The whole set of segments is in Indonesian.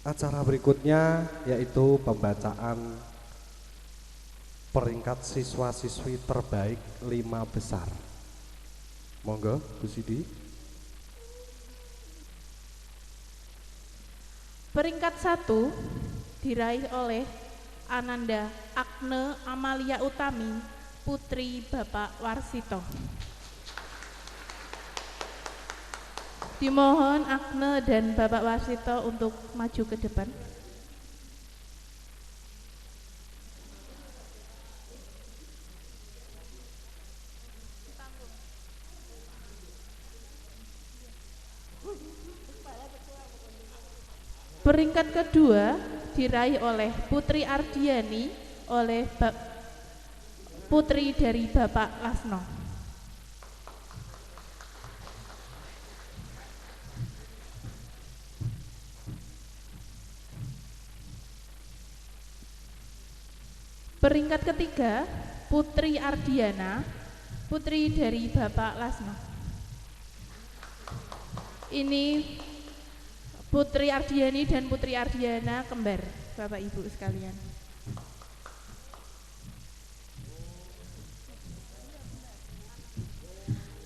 Acara berikutnya yaitu pembacaan peringkat siswa-siswi terbaik 5 besar. Monggo, Bu Sidi. Peringkat 1 diraih oleh Ananda Agne Amalia Utami, putri Bapak Warsito. Dimohon Agne dan Bapak Warsito untuk maju ke depan. Peringkat kedua diraih oleh Putri Ardiani oleh putri dari Bapak Lasno. Peringkat ketiga Putri Ardiana, putri dari Bapak Lasno. Ini Putri Ardiani dan Putri Ardiana kembar, Bapak Ibu sekalian.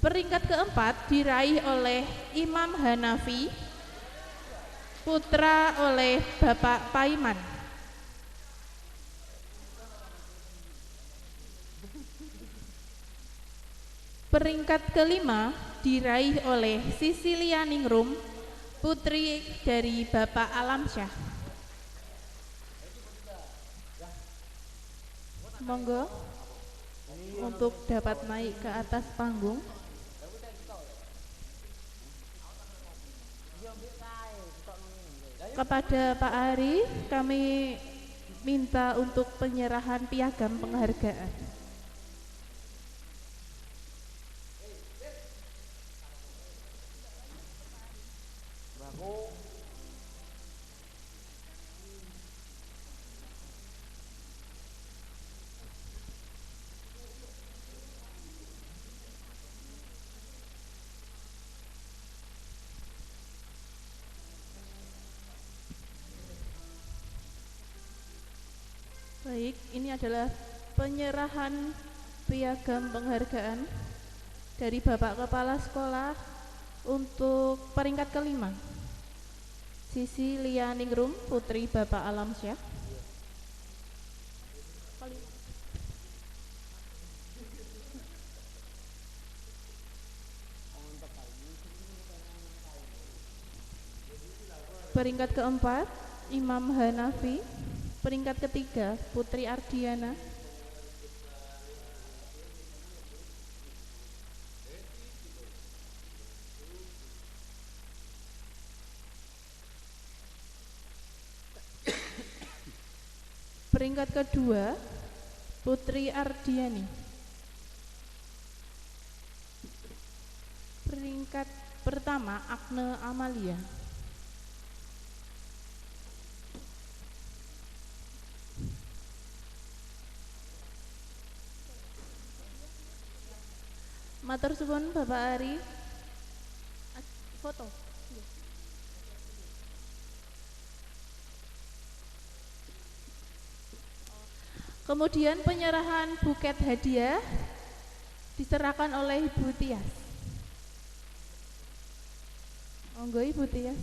Peringkat keempat diraih oleh Imam Hanafi, putra oleh Bapak Paiman. Peringkat kelima diraih oleh Sisilia Ningrum, putri dari Bapak Alamsyah. Monggo untuk dapat naik ke atas panggung. Kepada Pak Ari kami minta untuk penyerahan piagam penghargaan. Baik, ini adalah penyerahan piagam penghargaan dari Bapak Kepala Sekolah untuk peringkat kelima. Sisilia Ningrum, putri Bapak Alamsyah. Peringkat keempat, Imam Hanafi. Peringkat ketiga, Putri Ardiana. Peringkat kedua, Putri Ardiani. Peringkat pertama, Agne Amalia. Matur suwun Bapak Ari. Foto. Kemudian penyerahan buket hadiah diserahkan oleh Ibu Tias. Monggo Ibu Tias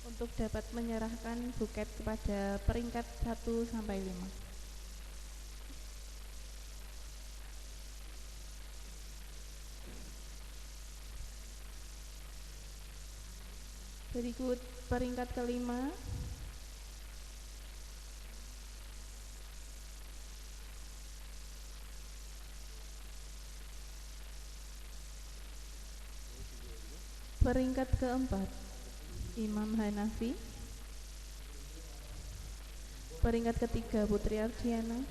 untuk dapat menyerahkan buket kepada peringkat 1 sampai 5. Berikut peringkat kelima. Peringkat keempat, Imam Hanafi. Peringkat ketiga, Putri Ardiana.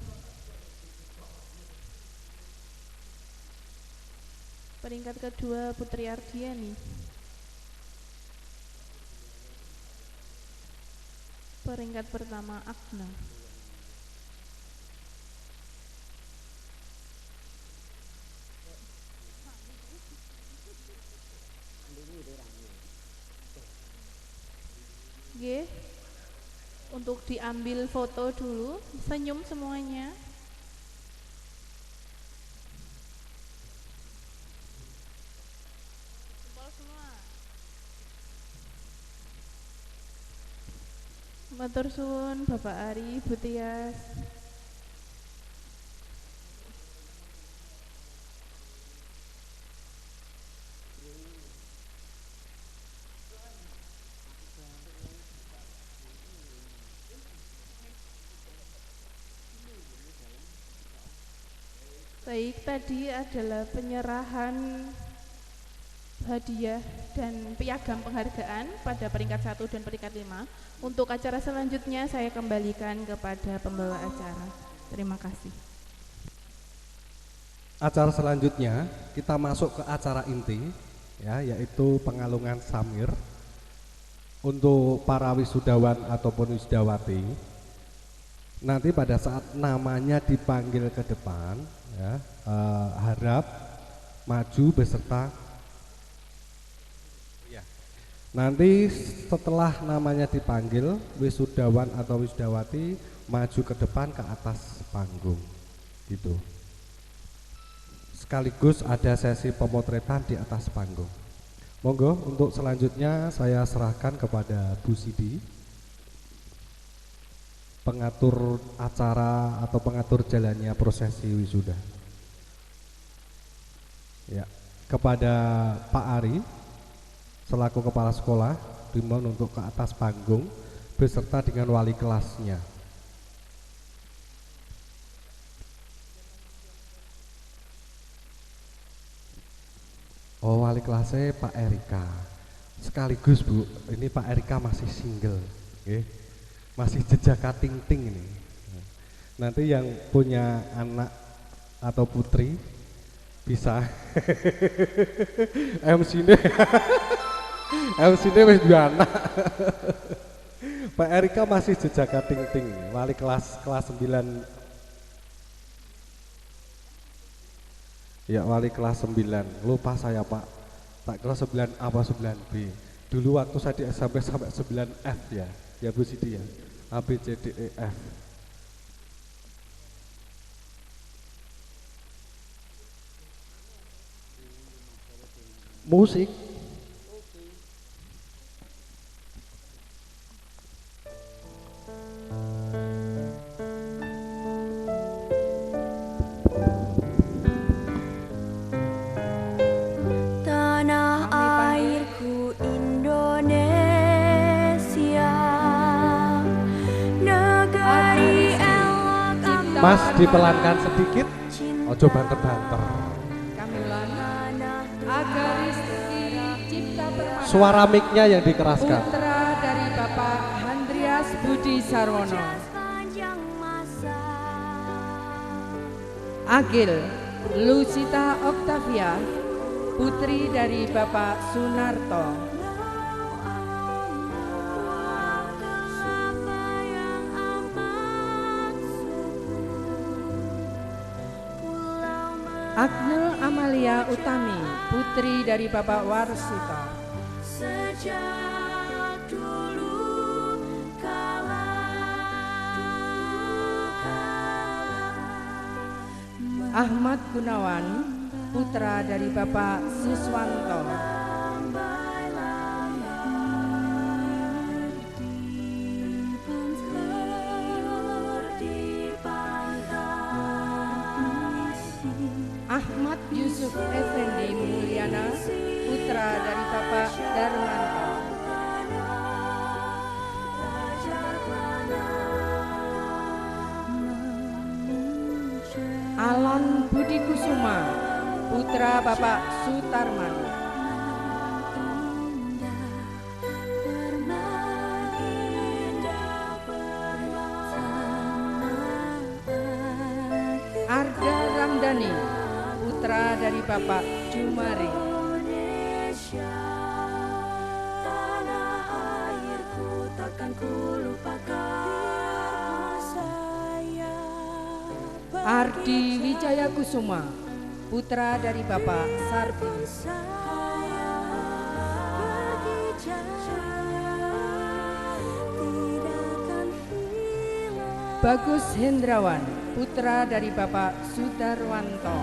Peringkat kedua, Putri Ardiani. Peringkat pertama, Agna. G. untuk diambil foto dulu, senyum semuanya. Jempol semua. Matur suwun Bapak Ari, Bu Tias. Baik, tadi adalah penyerahan hadiah dan piagam penghargaan pada peringkat 1 dan peringkat 5. Untuk acara selanjutnya saya kembalikan kepada pembawa acara. Terima kasih. Acara selanjutnya kita masuk ke acara inti ya, yaitu pengalungan samir untuk para wisudawan ataupun wisudawati. Nanti pada saat namanya dipanggil ke depan ya, harap maju beserta ya. Nanti setelah namanya dipanggil, wisudawan atau wisudawati maju ke depan ke atas panggung gitu. Sekaligus ada sesi pemotretan di atas panggung. Monggo untuk selanjutnya saya serahkan kepada Bu Sidi, pengatur acara atau pengatur jalannya prosesi wisuda. Ya, kepada Pak Ari selaku kepala sekolah dimohon untuk ke atas panggung beserta dengan wali kelasnya. Oh, wali kelasnya Pak Erika. Sekaligus Bu, ini Pak Erika masih single, okay? Masih jejak ting-ting ini. Nanti yang punya anak atau putri bisa MC-nya MC-nya wis dua anak. Pak Erika masih jejak ting-ting, wali kelas 9. Ya, wali kelas 9. Lupa saya Pak, tak kira 9 apa 9B. Dulu waktu saya di SMP sampai 9F ya. Ya Bu Sidi ya, A, B, C, D, E, F. Musik. Mas dipelankan sedikit, ojo banter-banter. Suara mic-nya yang dikeraskan. Putra dari Bapak Handrias Budi Sarwono. Agil Lucita Octavia, putri dari Bapak Sunarto. Agnes Amalia Utami, putri dari Bapak Warsito. Sejak dulu kala Ahmad Gunawan, putra dari Bapak Suswanto. Ahmad Yusuf Effendi Mulyana, putra dari Bapak Darmanto. Alon Budi Kusuma, putra Bapak Sutarman. Arda Ramdhani, putra dari Bapak Jumari. Ardi Wijaya Kusuma, putra dari Bapak Sardi. Bagus Hendrawan, putra dari Bapak Sudarwanto.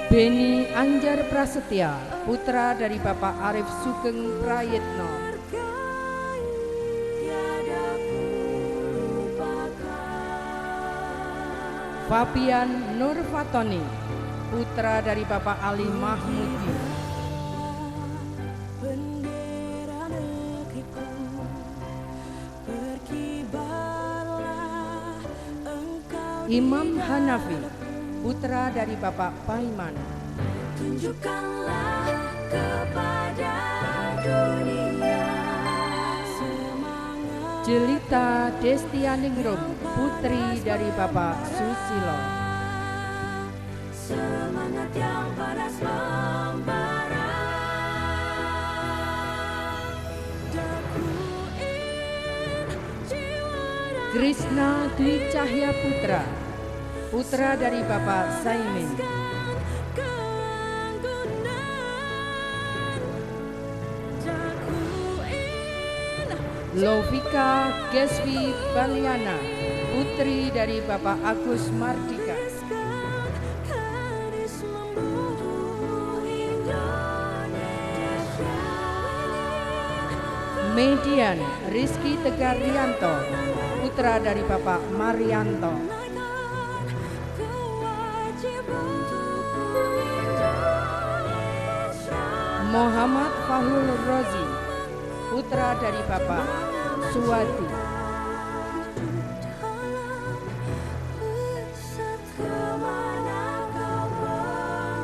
Beni Anjar Prasetya, putra dari Bapak Arif Sugeng Prayitno. Fabian Nur Fatoni, putra dari Bapak Ali Mahmudi. Imam Hanafi, putra dari Bapak Paiman. Tunjukkanlah kepada dunia semangat. Jelita Destianingrum, putri dari Bapak Susilo. Semangat yang panas membara. Krishna Dwi Cahya Putra, putra dari Bapak Saimin. Lovika Gesvi Baliana, putri dari Bapak Agus Mardika. Median Rizky Tegar Rianto, putra dari Bapak Marianto. Muhammad Fahul Rozi, putra dari Bapak Suwadi.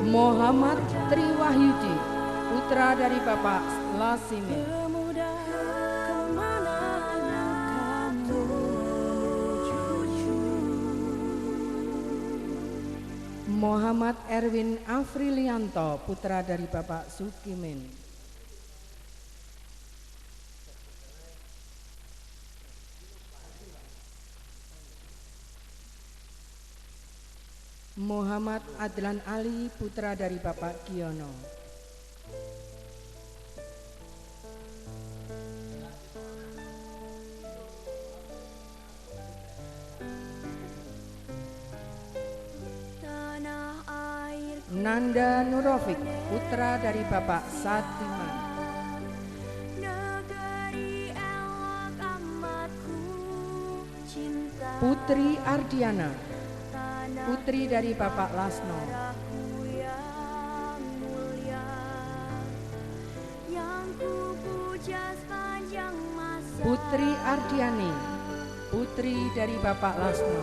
Muhammad Triwahyudi, putra dari Bapak Lasimin. Muhammad Erwin Afrilianto, putra dari Bapak Sukimin. Muhammad Adlan Ali, putra dari Bapak Giono. Nanda Nurofik, putra dari Bapak Satiman. Putri Ardiana, putri dari Bapak Lasno. Putri Ardiani, putri dari Bapak Lasno.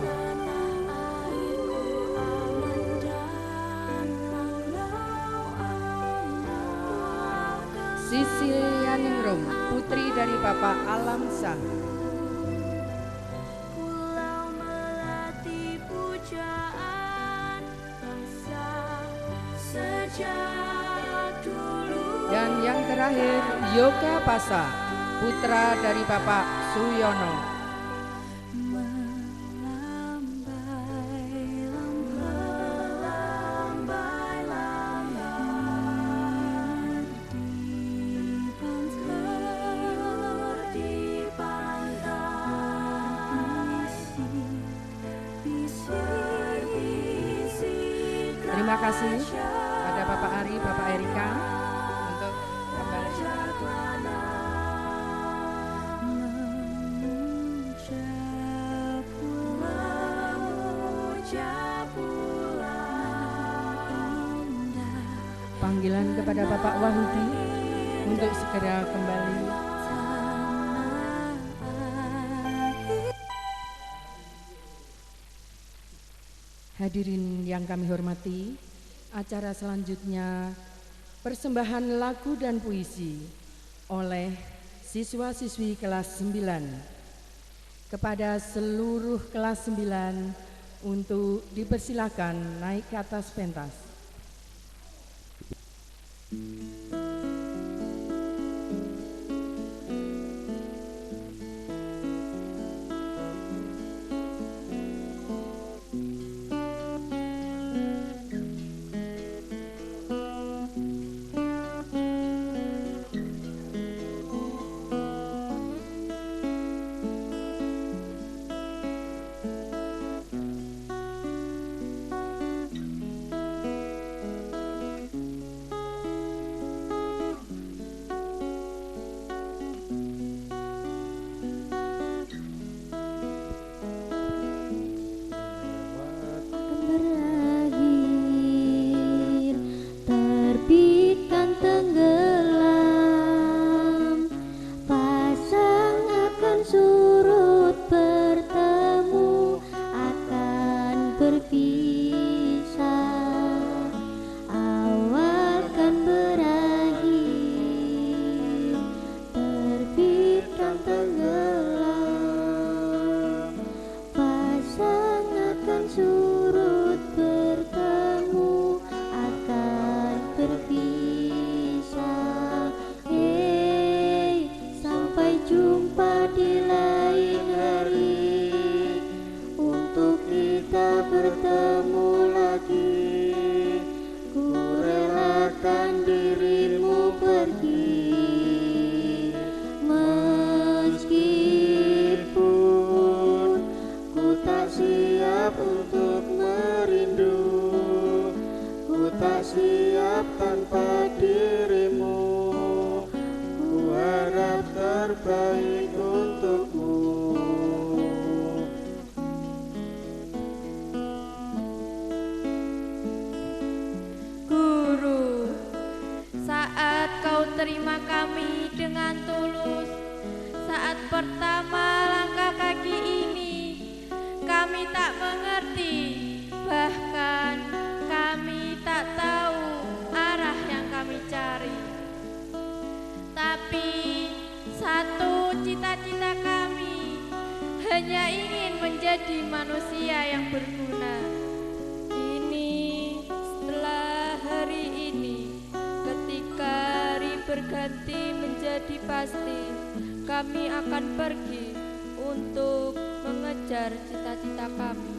Sisilianingrum, putri dari Bapak Alamsah. Dan yang terakhir, Yoga Pasa, putra dari Bapak Suyono. Terima kasih pada Bapak Ari, Bapak Erika untuk kembali. Panggilan kepada Bapak Wahudi untuk segera kembali. Hadirin yang kami hormati, acara selanjutnya persembahan lagu dan puisi oleh siswa-siswi kelas 9 kepada seluruh kelas 9 untuk dipersilakan naik ke atas pentas. tak siap tanpa dirimu. Ku harap terbaik untukmu. Guru, saat kau terima kami dengan tulus, saat pertama langkah kaki ini, kami tak mengerti, bahkan kami tak tahu arah yang kami cari. Tapi satu cita-cita kami hanya ingin menjadi manusia yang berguna. Kini setelah hari ini, ketika hari berganti menjadi pasti, kami akan pergi untuk mengejar cita-cita kami,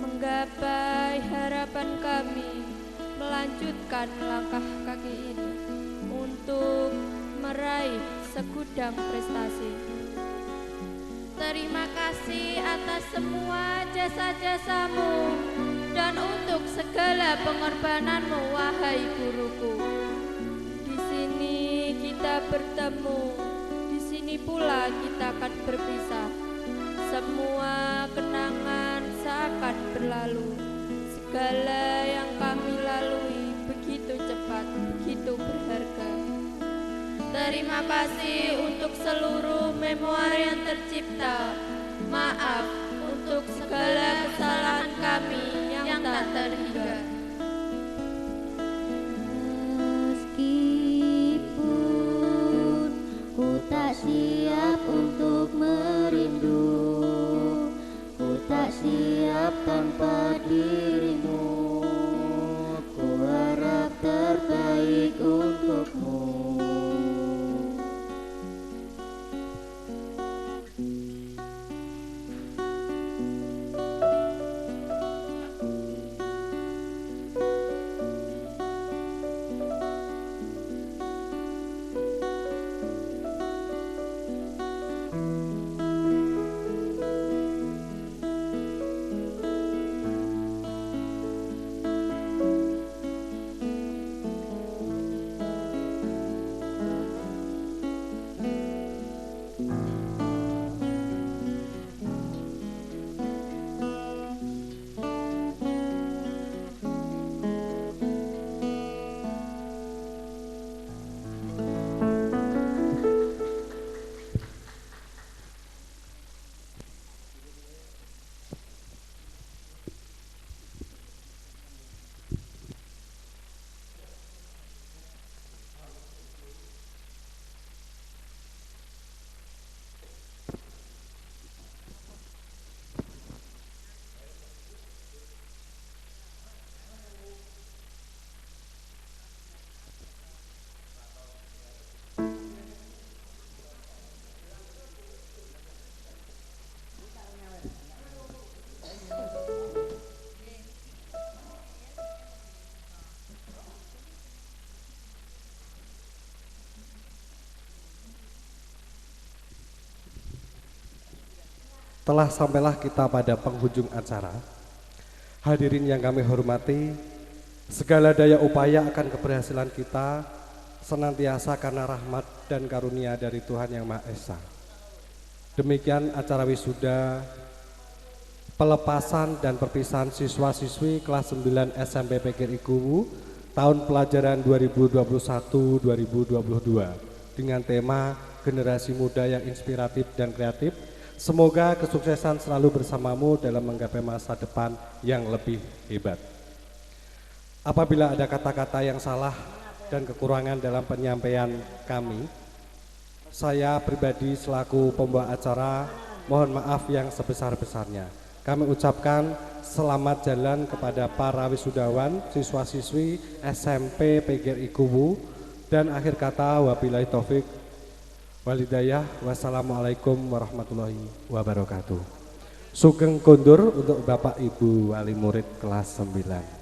menggapai harapan kami, melanjutkan langkah kaki ini untuk meraih segudang prestasi. Terima kasih atas semua jasa-jasamu dan untuk segala pengorbananmu, wahai guruku. Di sini kita bertemu, di sini pula kita akan berpisah. Semua kenangan seakan berlalu. Segala yang kami lalui begitu cepat, begitu berharga. Terima kasih untuk seluruh memori yang tercipta. Maaf untuk segala kesalahan kami yang tak terhingga. Meskipun ku tak siap untuk merindu, ku tak siap tanpa dirimu. Ku harap terbaik untukmu. Telah sampailah kita pada penghujung acara. Hadirin yang kami hormati, segala daya upaya akan keberhasilan kita senantiasa karena rahmat dan karunia dari Tuhan Yang Maha Esa. Demikian acara wisuda pelepasan dan perpisahan siswa-siswi kelas 9 SMP PGRI Kuwu tahun pelajaran 2021-2022 dengan tema generasi muda yang inspiratif dan kreatif. Semoga kesuksesan selalu bersamamu dalam menggapai masa depan yang lebih hebat. Apabila ada kata-kata yang salah dan kekurangan dalam penyampaian kami, saya pribadi selaku pembawa acara mohon maaf yang sebesar-besarnya. Kami ucapkan selamat jalan kepada para wisudawan, siswa-siswi SMP PGRI Kuwu, dan akhir kata wabillahi taufik walhidayah. Wassalamualaikum warahmatullahi wabarakatuh. Sugeng kondur untuk Bapak Ibu wali murid kelas 9.